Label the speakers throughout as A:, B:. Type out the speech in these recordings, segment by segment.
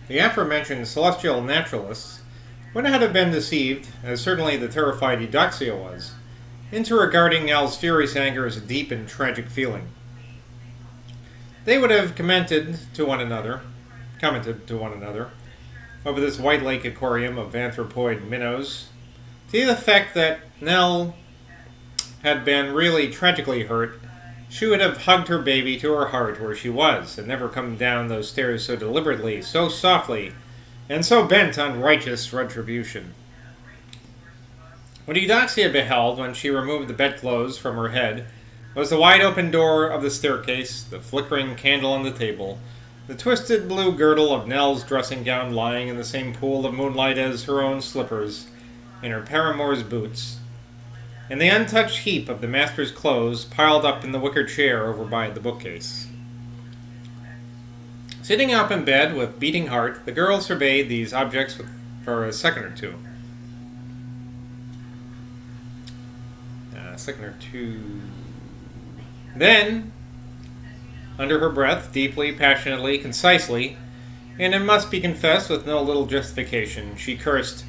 A: The aforementioned celestial naturalists would not have been deceived, as certainly the terrified Eudoxia was, into regarding Nell's furious anger as a deep and tragic feeling. They would have commented to one another, over this White Lake aquarium of anthropoid minnows, to the effect that Nell had been really tragically hurt, she would have hugged her baby to her heart where she was, and never come down those stairs so deliberately, so softly, and so bent on righteous retribution. What Eudoxia beheld when she removed the bedclothes from her head was the wide open door of the staircase, the flickering candle on the table, the twisted blue girdle of Nell's dressing gown lying in the same pool of moonlight as her own slippers, and her paramour's boots, and the untouched heap of the master's clothes piled up in the wicker chair over by the bookcase. Sitting up in bed with beating heart, the girl surveyed these objects for a second or two. Then, under her breath, deeply, passionately, concisely, and it must be confessed with no little justification, she cursed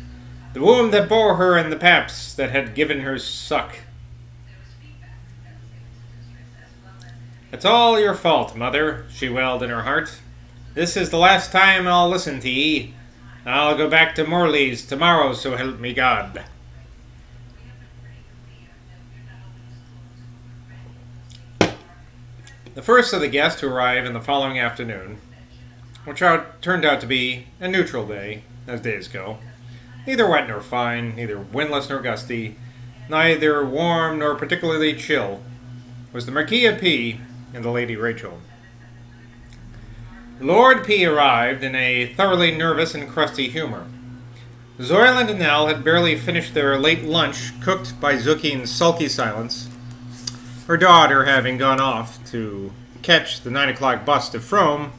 A: the womb that bore her and the paps that had given her suck. "It's all your fault, mother," she wailed in her heart. "This is the last time I'll listen to ye. I'll go back to Morley's tomorrow, so help me God." The first of the guests to arrive in the following afternoon, which turned out to be a neutral day, as days go, neither wet nor fine, neither windless nor gusty, neither warm nor particularly chill, was the Marquis of P. and the Lady Rachel. Lord P. arrived in a thoroughly nervous and crusty humor. Zoyland and Nell had barely finished their late lunch, cooked by Zuki in sulky silence, her daughter having gone off to catch the 9 o'clock bus to Frome,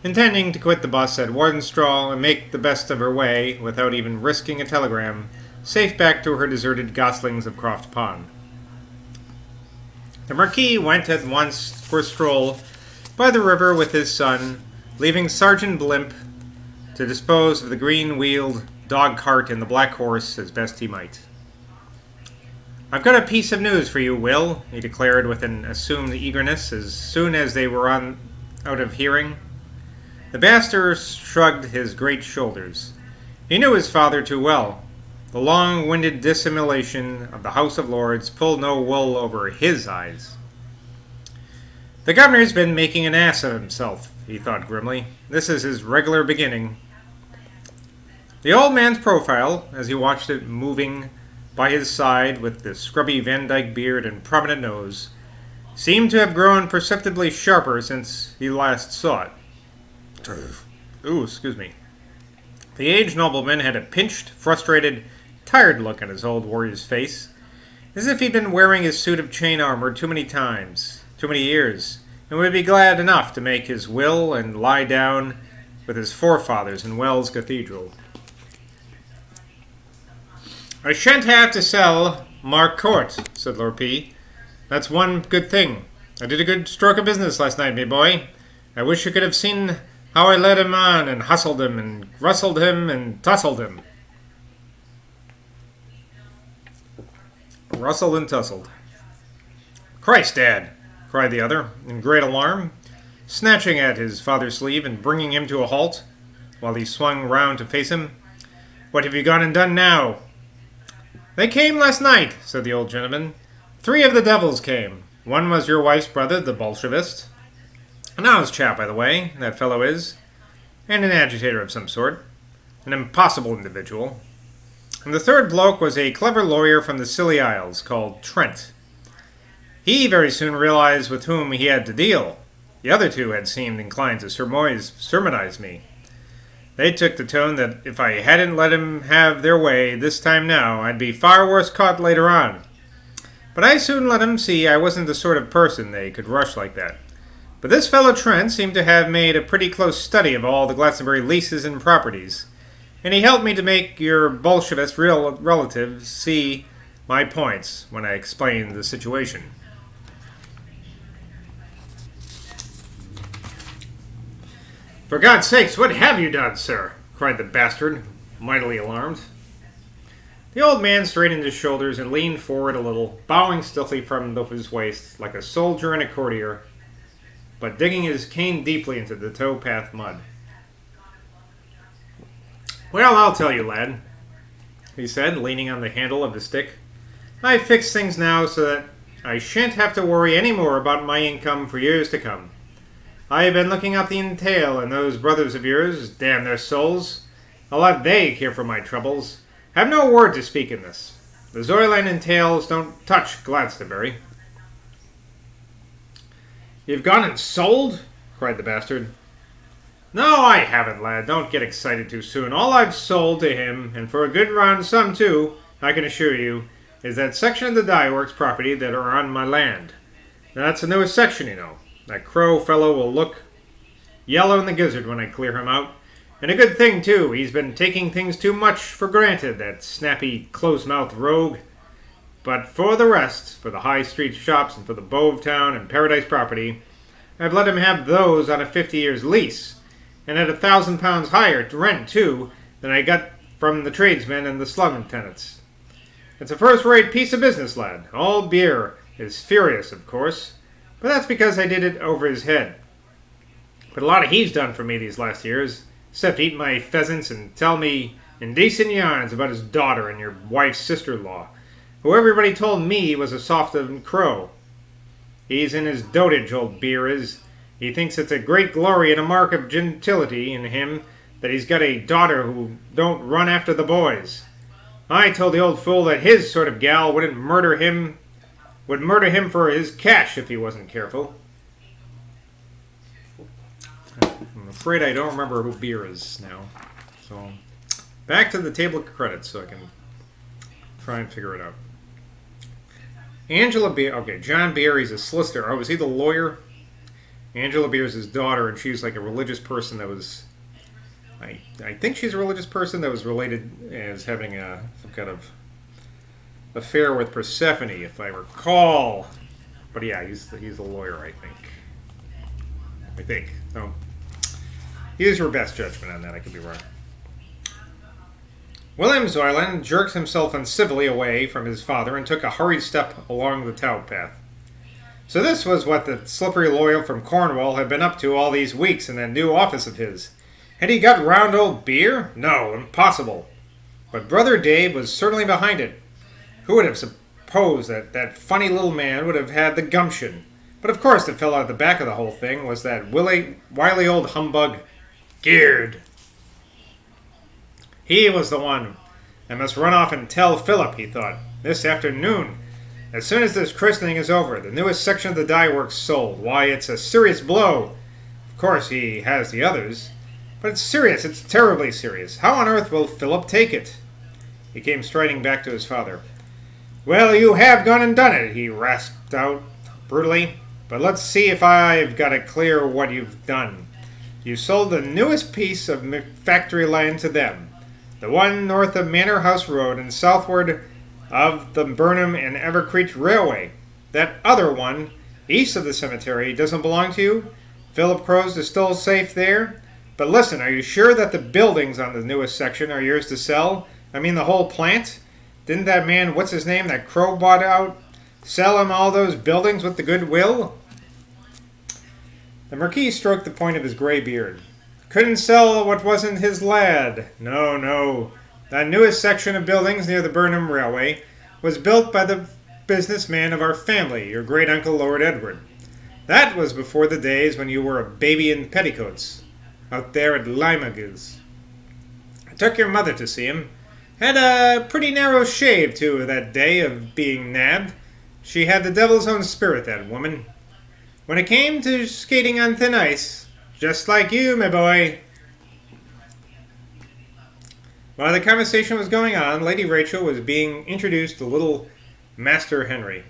A: intending to quit the bus at Wardenstraw and make the best of her way, without even risking a telegram, safe back to her deserted goslings of Croft Pond. The Marquis went at once for a stroll by the river with his son, leaving Sergeant Blimp to dispose of the green-wheeled dog-cart and the black horse as best he might. "I've got a piece of news for you, Will," he declared with an assumed eagerness as soon as they were out of hearing. The bastard shrugged his great shoulders. He knew his father too well. The long-winded dissimulation of the House of Lords pulled no wool over his eyes. "The governor's been making an ass of himself," he thought grimly. "This is his regular beginning." The old man's profile, as he watched it moving by his side with the scrubby Van Dyke beard and prominent nose, seemed to have grown perceptibly sharper since he last saw it. Excuse me. The aged nobleman had a pinched, frustrated, tired look on his old warrior's face, as if he'd been wearing his suit of chain armor too many times, too many years, and would be glad enough to make his will and lie down with his forefathers in Wells Cathedral. "I shan't have to sell Mark Court," said Lord P. "That's one good thing. I did a good stroke of business last night, me boy. I wish you could have seen how I led him on and hustled him and rustled him and tussled him." Rustled and tussled. "Christ, Dad!" cried the other, in great alarm, snatching at his father's sleeve and bringing him to a halt, while he swung round to face him. "What have you gone and done now?" "They came last night," said the old gentleman. "3 of the devils came. One was your wife's brother, the Bolshevist. An honest chap, by the way, that fellow is, and an agitator of some sort. An impossible individual. And the third bloke was a clever lawyer from the Scilly Isles, called Trent. He very soon realized with whom he had to deal. The other 2 had seemed inclined to sermonize me. They took the tone that if I hadn't let 'em have their way this time now, I'd be far worse caught later on. But I soon let 'em see I wasn't the sort of person they could rush like that. But this fellow Trent seemed to have made a pretty close study of all the Glastonbury leases and properties, and he helped me to make your Bolshevist relatives see my points when I explained the situation." For God's sakes, what have you done, sir? Cried the bastard, mightily alarmed. The old man straightened his shoulders and leaned forward a little, bowing stiffly from his waist, like a soldier and a courtier, but digging his cane deeply into the towpath mud. Well, I'll tell you, lad, he said, leaning on the handle of the stick. I've fixed things now so that I shan't have to worry any more about my income for years to come. I have been looking up the entail, and those brothers of yours, damn their souls, I'll let they care for my troubles. Have no word to speak in this. The Zoyland entails don't touch Glastonbury. You've gone and sold? Cried the bastard. No, I haven't, lad. Don't get excited too soon. All I've sold to him, and for a good round sum too, I can assure you, is that section of the dye works property that are on my land. Now, that's the newest section, you know. That crow fellow will look yellow in the gizzard when I clear him out. And a good thing, too. He's been taking things too much for granted, that snappy, close-mouthed rogue. But for the rest, for the high street shops and for the Bove Town and Paradise property, I've let him have those on a 50 years lease, and at £1,000 higher rent, too, than I got from the tradesmen and the slum tenants. It's a first-rate piece of business, lad. Old Beer is furious, of course, but that's because I did it over his head. But a lot of he's done for me these last years, except eat my pheasants and tell me indecent yarns about his daughter and your wife's sister-in-law, who everybody told me was a soft-lived crow. He's in his dotage, old Beer is. He thinks it's a great glory and a mark of gentility in him that he's got a daughter who don't run after the boys. I told the old fool that his sort of gal would murder him for his cash if he wasn't careful. I'm afraid I don't remember who Beer is now. So, back to the table of credits so I can try and figure it out. Angela Beer, okay, John Beer, he's a solicitor. Oh, was he the lawyer? Angela Beer's his daughter, and she's like a religious person that was... I think she's a religious person that was related as having some kind of affair with Persephone, if I recall. But yeah, he's a lawyer, I think. So, use your best judgment on that. I could be wrong. William Zoyland jerked himself uncivilly away from his father and took a hurried step along the towpath. So this was what the slippery lawyer from Cornwall had been up to all these weeks in that new office of his. Had he got round old Beer? No, impossible. But Brother Dave was certainly behind it. Who would have supposed that that funny little man would have had the gumption? But of course the fellow at the back of the whole thing was that wily old humbug, Geared. He was the one. I must run off and tell Philip, he thought, this afternoon. As soon as this christening is over, the newest section of the dye works sold. Why, it's a serious blow. Of course, he has the others. But it's serious. It's terribly serious. How on earth will Philip take it? He came striding back to his father. Well, you have gone and done it, he rasped out brutally. But let's see if I've got it clear what you've done. You sold the newest piece of factory land to them. The one north of Manor House Road and southward of the Burnham and Evercreech Railway. That other one, east of the cemetery, doesn't belong to you? Philip Crow's is still safe there? But listen, are you sure that the buildings on the newest section are yours to sell? I mean the whole plant? Didn't that man, what's his name, that Crow bought out, sell him all those buildings with the goodwill? The Marquis stroked the point of his grey beard. Couldn't sell what wasn't his lad. No. That newest section of buildings near the Burnham Railway was built by the businessman of our family, your great-uncle Lord Edward. That was before the days when you were a baby in petticoats, out there at Limages. I took your mother to see him. Had a pretty narrow shave, too, that day of being nabbed. She had the devil's own spirit, that woman. When it came to skating on thin ice, just like you, my boy. While the conversation was going on, Lady Rachel was being introduced to little Master Henry.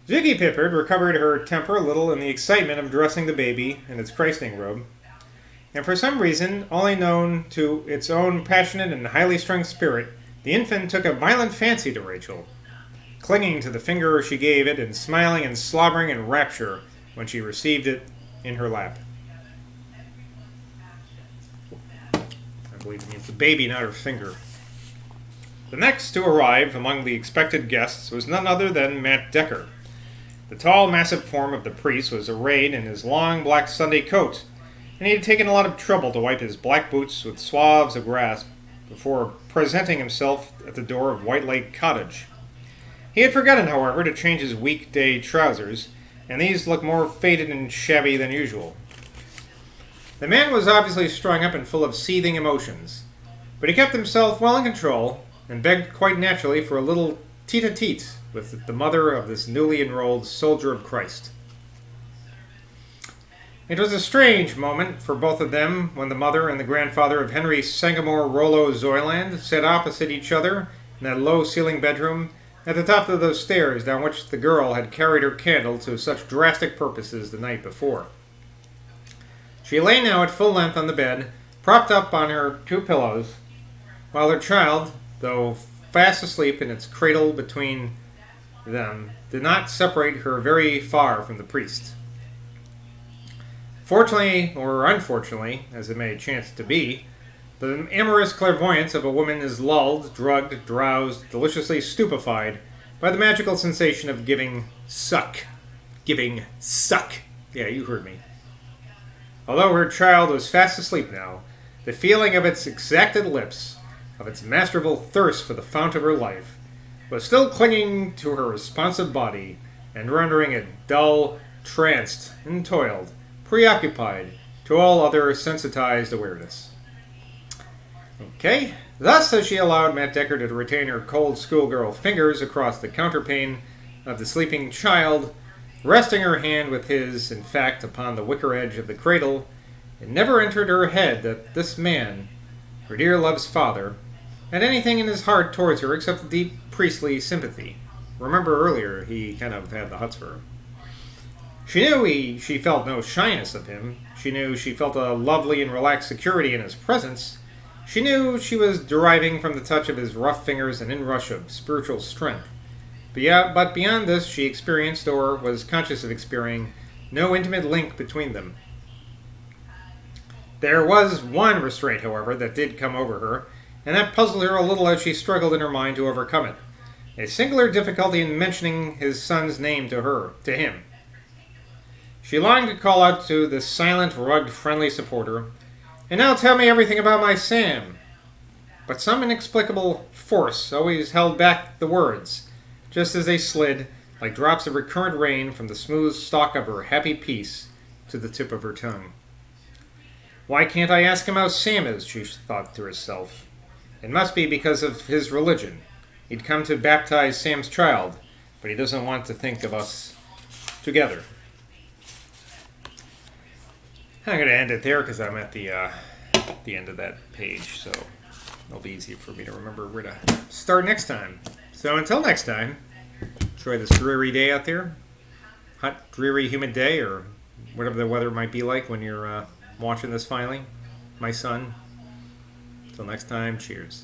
A: Ziggy Pippard recovered her temper a little in the excitement of dressing the baby in its christening robe, and for some reason, only known to its own passionate and highly strung spirit, the infant took a violent fancy to Rachel, clinging to the finger she gave it and smiling and slobbering in rapture when she received it in her lap. believe it means the baby, not her finger. The next to arrive among the expected guests was none other than Matt Decker. The tall, massive form of the priest was arrayed in his long black Sunday coat, and he had taken a lot of trouble to wipe his black boots with swabs of grass before presenting himself at the door of White Lake Cottage. He had forgotten, however, to change his weekday trousers, and these looked more faded and shabby than usual. The man was obviously strung up and full of seething emotions, but he kept himself well in control and begged quite naturally for a little tete-a-tete with the mother of this newly enrolled soldier of Christ. It was a strange moment for both of them when the mother and the grandfather of Henry Sangamore Rollo Zoyland sat opposite each other in that low-ceilinged bedroom at the top of those stairs down which the girl had carried her candle to such drastic purposes the night before. She lay now at full length on the bed, propped up on her two pillows, while her child, though fast asleep in its cradle between them, did not separate her very far from the priest. Fortunately, or unfortunately, as it may chance to be, the amorous clairvoyance of a woman is lulled, drugged, drowsed, deliciously stupefied by the magical sensation of giving suck. Giving suck. Yeah, you heard me. Although her child was fast asleep now, the feeling of its exacted lips, of its masterful thirst for the fount of her life, was still clinging to her responsive body and rendering it dull, tranced, entoiled, preoccupied to all other sensitized awareness. Okay, thus as she allowed Matt Decker to retain her cold schoolgirl fingers across the counterpane of the sleeping child, resting her hand with his, in fact, upon the wicker edge of the cradle, it never entered her head that this man, her dear love's father, had anything in his heart towards her except deep priestly sympathy. Remember earlier, he kind of had the huts for her. She knew she felt no shyness of him. She knew she felt a lovely and relaxed security in his presence. She knew she was deriving from the touch of his rough fingers an inrush of spiritual strength. But beyond this, she experienced, or was conscious of experiencing, no intimate link between them. There was one restraint, however, that did come over her, and that puzzled her a little as she struggled in her mind to overcome it. A singular difficulty in mentioning his son's name to him. She longed to call out to this silent, rugged, friendly supporter, "And now tell me everything about my Sam." But some inexplicable force always held back the words, just as they slid, like drops of recurrent rain, from the smooth stalk of her happy piece to the tip of her tongue. "Why can't I ask him how Sam is?" she thought to herself. "It must be because of his religion. He'd come to baptize Sam's child, but he doesn't want to think of us together." I'm going to end it there because I'm at the end of that page, so it'll be easy for me to remember where to start next time. So until next time, enjoy this dreary day out there. Hot, dreary, humid day, or whatever the weather might be like when you're watching this finally. My son. Until next time, cheers.